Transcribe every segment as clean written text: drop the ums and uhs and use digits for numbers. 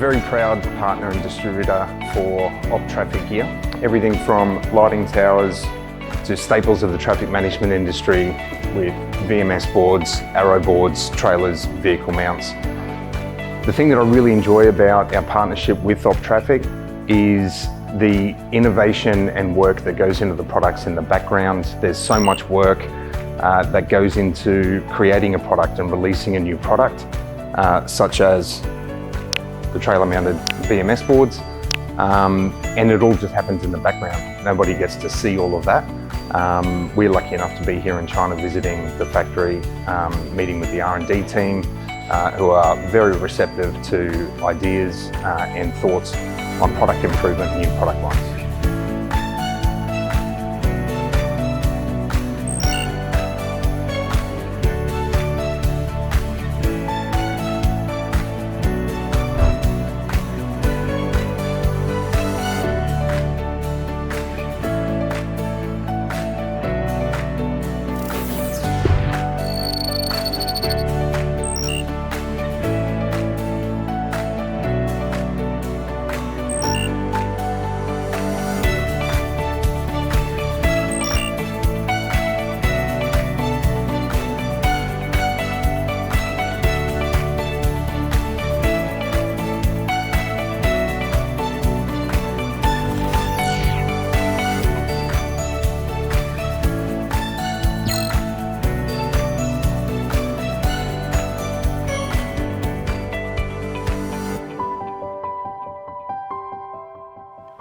very proud partner and distributor for OPTRAFFIC here. Everything from lighting towers to staples of the traffic management industry with VMS boards, arrow boards, trailers, vehicle mounts. The thing that I really enjoy about our partnership with OPTRAFFIC is the innovation and work that goes into the products in the background. There's so much work that goes into creating a product and releasing a new product, such as the trailer mounted VMS boards, and it all just happens in the background. Nobody gets to see all of that. We're lucky enough to be here in China visiting the factory, meeting with the R&D team, who are very receptive to ideas and thoughts on product improvement and new product lines.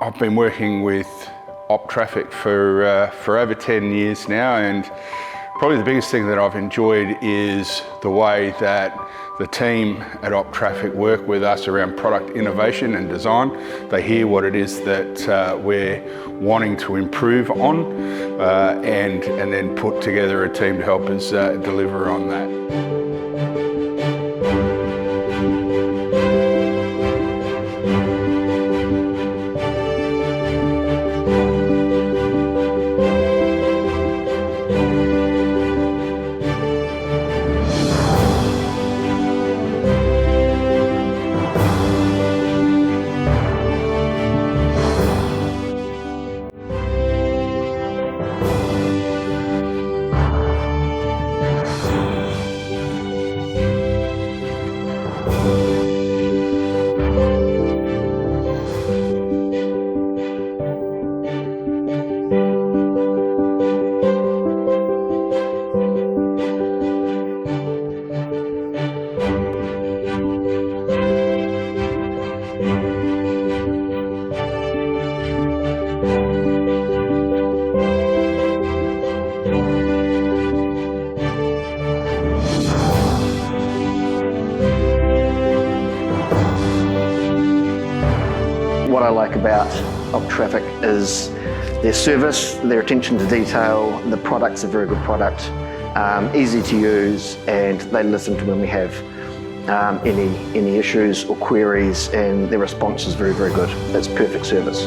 I've been working with OPTRAFFIC for over 10 years now, and probably the biggest thing that I've enjoyed is the way that the team at OPTRAFFIC work with us around product innovation and design. They hear what it is that we're wanting to improve on and then put together a team to help us deliver on that. What I like about OPTRAFFIC is their service, their attention to detail. The product's a very good product, easy to use, and they listen to when we have any issues or queries, and their response is very, very good. It's perfect service.